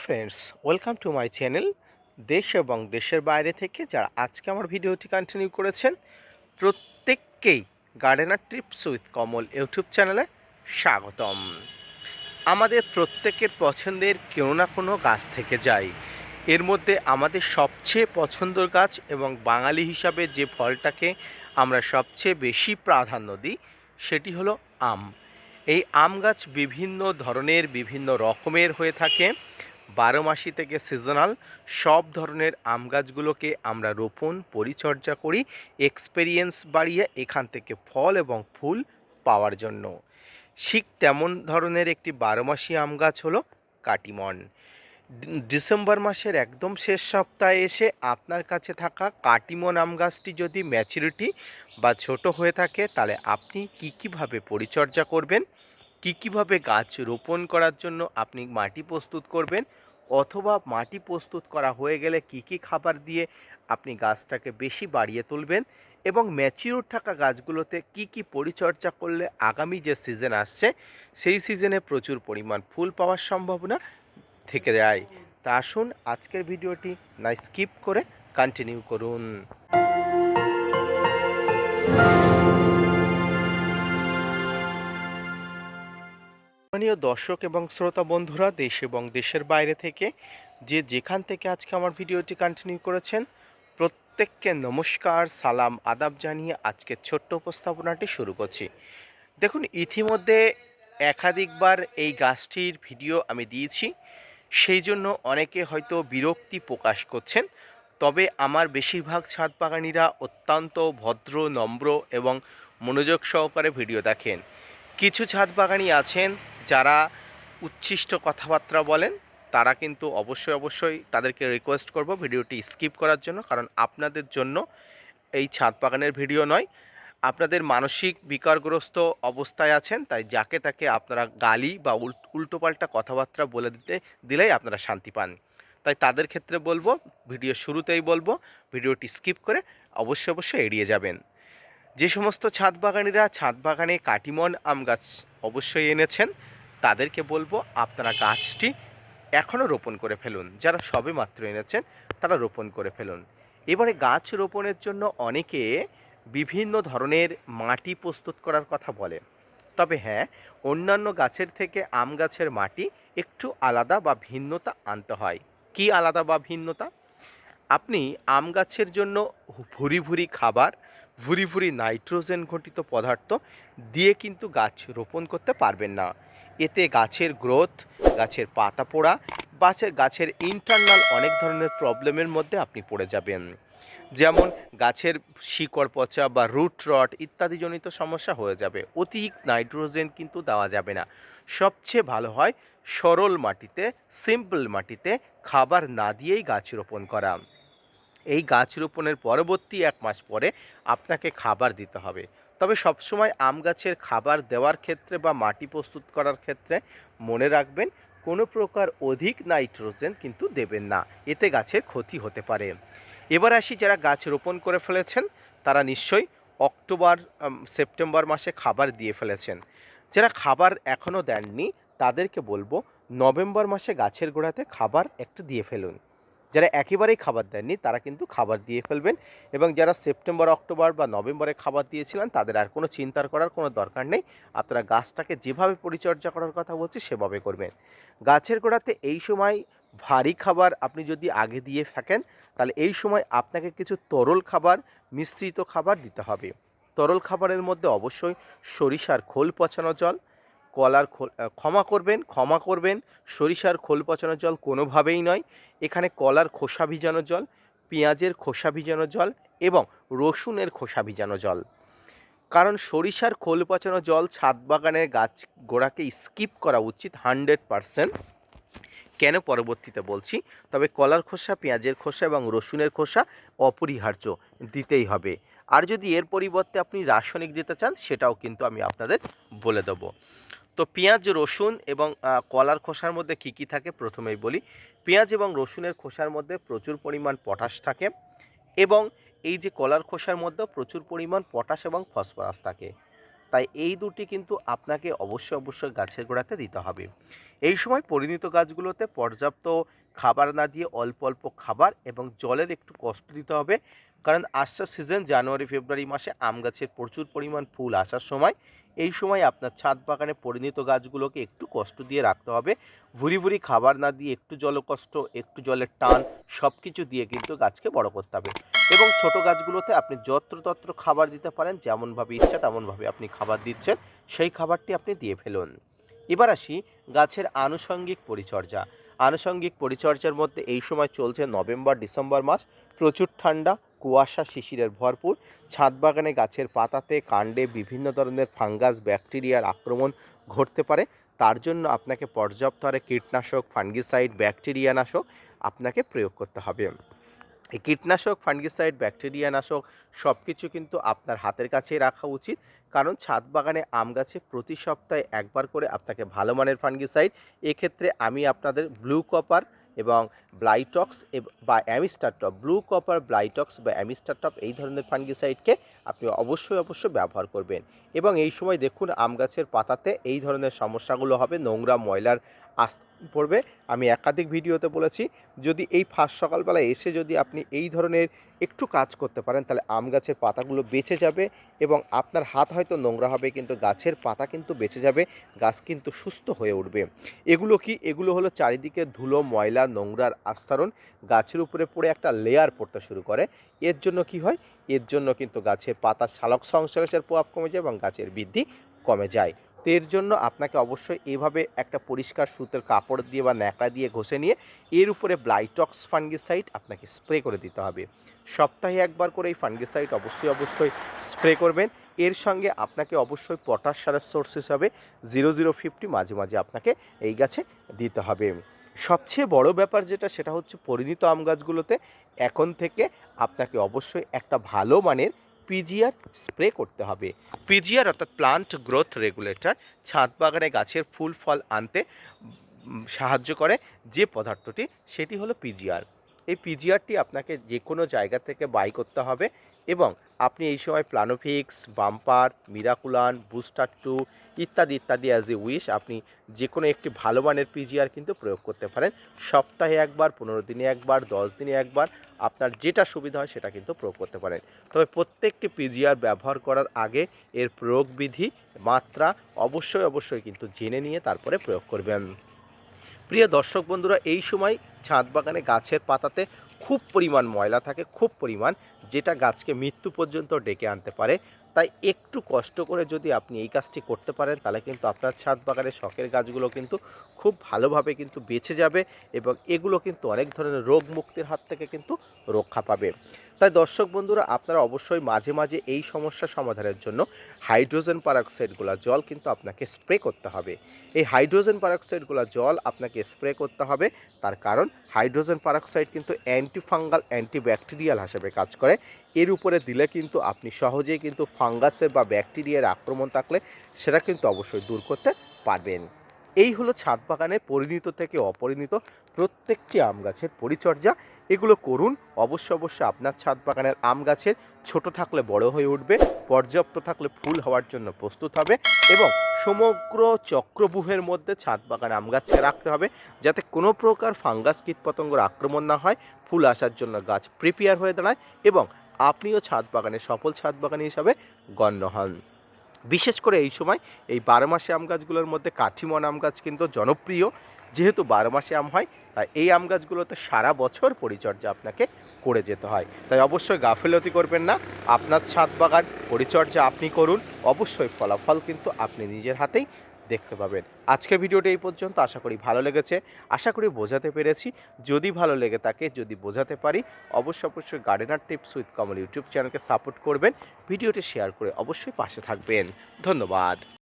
Friends, welcome to my channel. দেশ এবং দেশের বাইরে থেকে যারা আজকে আমার ভিডিওটি কন্টিনিউ করেছেন প্রত্যেককেই gardener tips with Kamal YouTube চ্যানেলে স্বাগতম। আমাদের প্রত্যেকের পছন্দের কেউ না কোনো গাছ থেকে যায়। এর মধ্যে আমাদের সবচেয়ে পছন্দের গাছ এবং বাঙালি হিসাবে যে ফলটাকে আমরা সবচেয়ে বেশি প্রাধান্য দিই সেটি হলো আম। এই আম গাছ বিভিন্ন ধরনের বিভিন্ন রকমের হয়ে থাকে। 12 মাসি থেকে সিজনাল সব ধরনের আম গাছগুলোকে আমরা রোপণ পরিচর্যা করি এক্সপেরিয়েন্স বাড়িয়ে এখান থেকে ফল এবং ফুল পাওয়ার জন্য। ঠিক তেমন ধরনের একটি 12 মাসি আম গাছ হলো কাটিমন। ডিসেম্বর মাসের একদম শেষ সপ্তাহে এসে আপনার কাছে থাকা কাটিমন আম গাছটি যদি ম্যাচুরিটি বা ছোট হয়ে থাকে তাহলে আপনি কীভাবে পরিচর্যা করবেন, কীভাবে গাছ রোপণ করার জন্য আপনি মাটি প্রস্তুত করবেন, অথবা মাটি প্রস্তুত করা হয়ে গেলে কী খাবার দিয়ে আপনি গাছটাকে বেশি বাড়িয়ে তুলবেন এবং ম্যাচিউর থাকা গাছগুলোতে কী পরিচর্যা করলে আগামী যে সিজন আসছে সেই সিজনে প্রচুর পরিমাণ ফুল পাওয়ার সম্ভাবনা থেকে যায়। তা আসুন আজকের ভিডিওটি না স্কিপ করে কন্টিনিউ করুন। সম্মানীয় দর্শক এবং শ্রোতা বন্ধুরা, দেশ এবং দেশের বাইরে থেকে যে যেখান থেকে আজকে আমার ভিডিওটি কন্টিনিউ করেছেন প্রত্যেককে নমস্কার, সালাম, আদাব জানিয়ে আজকের ছোট্ট উপস্থাপনাটি শুরু করছি। দেখুন, ইতিমধ্যে একাধিকবার এই গাছটির ভিডিও আমি দিয়েছি, সেই জন্য অনেকে হয়তো বিরক্তি প্রকাশ করছেন। তবে আমার বেশিরভাগ ছাদ বাগানিরা অত্যন্ত ভদ্র, নম্র এবং মনোযোগ সহকারে ভিডিও দেখেন। কিছু ছাদ বাগানি আছেন যারা উচ্ছিষ্ট কথাবার্তা বলেন, তারা কিন্তু অবশ্যই তাদেরকে রিকোয়েস্ট করব ভিডিওটি স্কিপ করার জন্য, কারণ আপনাদের জন্য এই ছাদ বাগানের ভিডিও নয়। আপনাদের মানসিক বিকারগ্রস্ত অবস্থায় আছেন, তাই যাকে তাকে আপনারা গালি বা উল্টোপাল্টা কথাবার্তা বলে দিলেই আপনারা শান্তি পান। তাই তাদের ক্ষেত্রে বলবো, ভিডিও শুরুতেই বলবো ভিডিওটি স্কিপ করে অবশ্যই এড়িয়ে যাবেন। যে সমস্ত ছাদ বাগানিরা ছাদ বাগানে কাটিমন আম গাছ অবশ্যই এনেছেন তাদেরকে বলবো আপনারা গাছটি এখনও রোপণ করে ফেলুন। যারা সবে মাত্র এনেছেন তারা রোপণ করে ফেলুন। এবারে গাছ রোপণের জন্য অনেকে বিভিন্ন ধরনের মাটি প্রস্তুত করার কথা বলে। তবে হ্যাঁ, অন্যান্য গাছের থেকে আম গাছের মাটি একটু আলাদা বা ভিন্নতা আনতে হয়। কি আলাদা বা ভিন্নতা? আপনি আম গাছের জন্য ভুরি খাবার, ভুরি নাইট্রোজেন ঘটিত পদার্থ দিয়ে কিন্তু গাছ রোপণ করতে পারবেন না। এতে গাছের গ্রোথ, গাছের পাতা পোড়া, গাছের ইন্টারনাল অনেক ধরনের প্রবলেমের মধ্যে আপনি পড়ে যাবেন। যেমন গাছের শিকড় পচা বা রুট রট ইত্যাদিজনিত সমস্যা হয়ে যাবে। অধিক নাইট্রোজেন কিন্তু দেওয়া যাবে না। সবচেয়ে ভালো হয় সরল মাটিতে, সিম্পল মাটিতে খাবার না দিয়েই গাছ রোপণ করা। এই গাছ রোপণের পরবর্তী 1 মাস পরে আপনাকে খাবার দিতে হবে। তবে সবসময় আম গাছের খাবার দেওয়ার ক্ষেত্রে বা মাটি প্রস্তুত করার ক্ষেত্রে মনে রাখবেন কোনো প্রকার অধিক নাইট্রোজেন কিন্তু দেবেন না, এতে গাছের ক্ষতি হতে পারে। এবার আসি, যারা গাছ রোপণ করে ফেলেছেন তারা নিশ্চয়ই অক্টোবর সেপ্টেম্বর মাসে খাবার দিয়ে ফেলেছেন। যারা খাবার এখনও দেননি তাদেরকে বলবো নভেম্বর মাসে গাছের গোড়াতে খাবার একটু দিয়ে ফেলুন। যারা একেবারেই খাবার দেননি তারা কিন্তু খাবার দিয়ে ফেলবেন, এবং যারা সেপ্টেম্বর, অক্টোবর বা নভেম্বরে খাবার দিয়েছিলেন তাদের আর কোনো চিন্তার করার কোনো দরকার নেই। আপনারা গাছটাকে যেভাবে পরিচর্যা করার কথা বলছি সেভাবে করবেন। গাছের গোড়াতে এই সময় ভারী খাবার আপনি যদি আগে দিয়ে থাকেন তাহলে এই সময় আপনাকে কিছু তরল খাবার, মিশ্রিত খাবার দিতে হবে। তরল খাবারের মধ্যে অবশ্যই সরিষার খোল পচানো জল, কলার খোল, ক্ষমা করবেন, সরিষার খোল পচানো জল কোনোভাবেই নয়। এখানে কলার খোসা ভিজানো জল, পেঁয়াজের খোসা ভিজানো জল এবং রসুনের খোসা ভিজানো জল। কারণ সরিষার খোল পচানো জল ছাদ বাগানের গাছ গোড়াকে স্কিপ করা উচিত 100%। কেন পরবর্তীতে বলছি। তবে কলার খোসা, পেঁয়াজের খোসা এবং রসুনের খোসা অপরিহার্য দিতেই হবে। আর যদি এর পরিবর্তে আপনি রাসায়নিক দিতে চান সেটাও কিন্তু আমি আপনাদের বলে দেবো। তো পেঁয়াজ, রসুন এবং কলার খোসার মধ্যে কী থাকে প্রথমেই বলি। পেঁয়াজ এবং রসুনের খোসার মধ্যে প্রচুর পরিমাণ পটাশ থাকে, এবং এই যে কলার খোসার মধ্যে প্রচুর পরিমাণ পটাশ এবং ফসফরাস থাকে। তাই এই দুটি কিন্তু আপনাকে অবশ্যই গাছের গোড়াতে দিতে হবে। এই সময় পরিণত গাছগুলোতে পর্যাপ্ত খাবার না দিয়ে অল্প অল্প খাবার এবং জলের একটু কষ্ট দিতে হবে, কারণ আসার সিজন জানুয়ারি ফেব্রুয়ারি মাসে আম গাছের প্রচুর পরিমাণ ফুল আসার সময়। এই সময় আপনার ছাদ বাগানে পরিণত গাছগুলোকে একটু কষ্ট দিয়ে রাখতে হবে। ভুরি ভুরি খাবার না দিয়ে একটু জলকষ্ট, একটু জলের টান, সব কিছু দিয়ে কিন্তু গাছকে বড় করতে হবে। এবং ছোট গাছগুলোতে আপনি যত্রতত্র খাবার দিতে পারেন, যেমনভাবে ইচ্ছা তেমনভাবে আপনি খাবার দিচ্ছেন, সেই খাবারটি আপনি দিয়ে ফেলুন। এবার আসি গাছের আনুষঙ্গিক পরিচর্যা। আনুষঙ্গিক পরিচর্যার মধ্যে এই সময় চলছে নভেম্বর ডিসেম্বর মাস, প্রচুর ঠান্ডা, কুয়াশা, শিশিরের ভরপুর। ছাদ বাগানে গাছের পাতাতে, কাণ্ডে বিভিন্ন ধরনের ফাঙ্গাস, ব্যাকটেরিয়ার আক্রমণ ঘটতে পারে। তার জন্য আপনাকে পর্যাপ্ত হারে কীটনাশক, ফাঙ্গিসাইড, ব্যাকটেরিয়ানাশক আপনাকে প্রয়োগ করতে হবে। এই কীটনাশক, ফাঙ্গিসাইড, ব্যাকটেরিয়ানাশক সব কিছু কিন্তু আপনার হাতের কাছেই রাখা উচিত, কারণ ছাদ বাগানে আম গাছে প্রতি সপ্তাহে একবার করে আপনাকে ভালো মানের ফাঙ্গিসাইড, এক্ষেত্রে আমি আপনাদের ব্লু কপার এবং ব্লাইটক্স বা অ্যামিস্টারটপ, ব্লু কপার, ব্লাইটক্স বা অ্যামিস্টারটপ এই ধরনের ফাঙ্গিসাইডকে আপনি অবশ্যই ব্যবহার করবেন। এবং এই সময় দেখুন আম গাছের পাতাতে এই ধরনের সমস্যাগুলো হবে, নোংরা ময়লার আস পড়বে। আমি একাধিক ভিডিওতে বলেছি, যদি এই ফার্স্ট সকালবেলা এসে যদি আপনি এই ধরনের একটু কাজ করতে পারেন, তাহলে আম গাছের পাতাগুলো বেঁচে যাবে এবং আপনার হাত হয়তো নোংরা হবে কিন্তু গাছের পাতা কিন্তু বেঁচে যাবে, গাছ কিন্তু সুস্থ হয়ে উঠবে। এগুলো কি? এগুলো হলো চারিদিকে ধুলো, ময়লা, নোংরার আস্তরণ গাছের উপরে পড়ে একটা লেয়ার পড়তে শুরু করে। এর জন্য কি হয়? এর জন্য কিন্তু গাছের পাতার সালোক সংশ্লেষের প্রভাব কমে যায় এবং গাছের বৃদ্ধি কমে যায়। তো এর জন্য আপনাকে অবশ্যই এভাবে একটা পরিষ্কার সুতের কাপড় দিয়ে বা ন্যাকড়া দিয়ে ঘষে নিয়ে এর উপরে ব্লাইটক্স ফাঙ্গিসাইড আপনাকে স্প্রে করে দিতে হবে। সপ্তাহে একবার করে এই ফাঙ্গিসাইড অবশ্যই স্প্রে করবেন। এর সঙ্গে আপনাকে অবশ্যই পটাশ সারের সোর্স হিসাবে 0050 মাঝে মাঝে আপনাকে এই গাছে দিতে হবে। সবচেয়ে বড় ব্যাপার যেটা, সেটা হচ্ছে পরিণত আম গাছগুলোতে এখন থেকে আপনাকে অবশ্যই একটা ভালো মানের পিজিআর স্প্রে করতে হবে। পিজিআর অর্থাৎ প্লান্ট গ্রোথ রেগুলেটর ছাদ বাগানে গাছের ফুল ফল আনতে সাহায্য করে যে পদার্থটি, সেটি হলো পিজিআর। এই পিজিআরটি আপনাকে যে কোনো জায়গা থেকে বাই করতে হবে এবং আপনি এই সময় প্লানোফিক্স, বাম্পার, মিরাকুলান, বুস্টার 2 ইত্যাদি অ্যাজ এ উইশ আপনি যে কোনো একটি ভালো মানের পিজিআর কিন্তু প্রয়োগ করতে পারেন। সপ্তাহে একবার, 15 দিনে একবার, 10 দিনে একবার, আপনার যেটা সুবিধা হয় সেটা কিন্তু প্রয়োগ করতে পারেন। তবে প্রত্যেকটি পিজিআর ব্যবহার করার আগে এর প্রয়োগ বিধি, মাত্রা অবশ্যই কিন্তু জেনে নিয়ে তারপরে প্রয়োগ করবেন। প্রিয় দর্শক বন্ধুরা, এই সময় ছাদ বাগানে গাছের পাতাতে খুব পরিমাণ ময়লা থাকে, খুব পরিমাণ, যেটা গাছকে মৃত্যু পর্যন্ত ডেকে আনতে পারে। তাই একটু কষ্ট করে যদি আপনি এই কাজটি করতে পারেন, তাহলে কিন্তু আপনার ছাদ বাগানের শখের গাছগুলো কিন্তু খুব ভালোভাবে কিন্তু বেঁচে যাবে এবং এগুলো কিন্তু অনেক ধরনের রোগ মুক্তির হাত থেকে কিন্তু রক্ষা পাবে। তাই দর্শক বন্ধুরা, আপনারা অবশ্যই মাঝে মাঝে এই সমস্যা সমাধানের জন্য হাইড্রোজেন পারঅক্সাইডগুলো জল কিন্তু আপনাকে স্প্রে করতে হবে। এই হাইড্রোজেন পারঅক্সাইডগুলো জল আপনাকে স্প্রে করতে হবে, তার কারণ হাইড্রোজেন পারঅক্সাইড কিন্তু অ্যান্টিফাঙ্গাল, অ্যান্টিব্যাকটেরিয়াল হিসেবে কাজ করে। এর উপরে দিলে কিন্তু আপনি সহজেই কিন্তু ফাঙ্গাসের বা ব্যাকটেরিয়ার আক্রমণ থাকলে সেটা কিন্তু অবশ্যই দূর করতে পারবেন। এই হলো ছাদ বাগানে পরিণত থেকে অপরিণত প্রত্যেকটি আম গাছের পরিচর্যা। এগুলো করুন, অবশ্যই আপনার ছাদ বাগানের আম গাছের ছোট থাকলে বড় হয়ে উঠবে, পর্যাপ্ত থাকলে ফুল হওয়ার জন্য প্রস্তুত হবে এবং সমগ্র চক্রব্যূহের মধ্যে ছাদ বাগানে আম গাছকে রাখতে হবে, যাতে কোনো প্রকার ফাঙ্গাস, কীটপতঙ্গের আক্রমণ না হয়, ফুল আসার জন্য গাছ প্রিপেয়ার হয়ে দাঁড়ায় এবং আপনিও ছাদ বাগানে সফল ছাদ বাগানি হিসাবে গণ্য হন। বিশেষ করে এই সময় এই 12 মাসে আম গাছগুলোর মধ্যে কাঠিমন আম গাছ কিন্তু জনপ্রিয়। যেহেতু 12 মাসে আম হয়, তাই এই আম গাছগুলোতে সারা বছর পরিচর্যা আপনাকে করে যেতে হয়। তাই অবশ্যই গাফিলতি করবেন না, আপনার ছাদ বাগান পরিচর্যা আপনি করুন, অবশ্যই ফলাফল কিন্তু আপনি নিজের হাতেই দেখতে পাবেন। আজকের ভিডিওটা এই পর্যন্ত, আশা করি ভালো লেগেছে, আশা করি বোঝাতে পেরেছি। যদি ভালো লেগে থাকে, যদি বোঝাতে পারি, অবশ্যই gardener tips with Kamal YouTube চ্যানেলকে সাপোর্ট করবেন, ভিডিওটি শেয়ার করে অবশ্যই পাশে থাকবেন। ধন্যবাদ।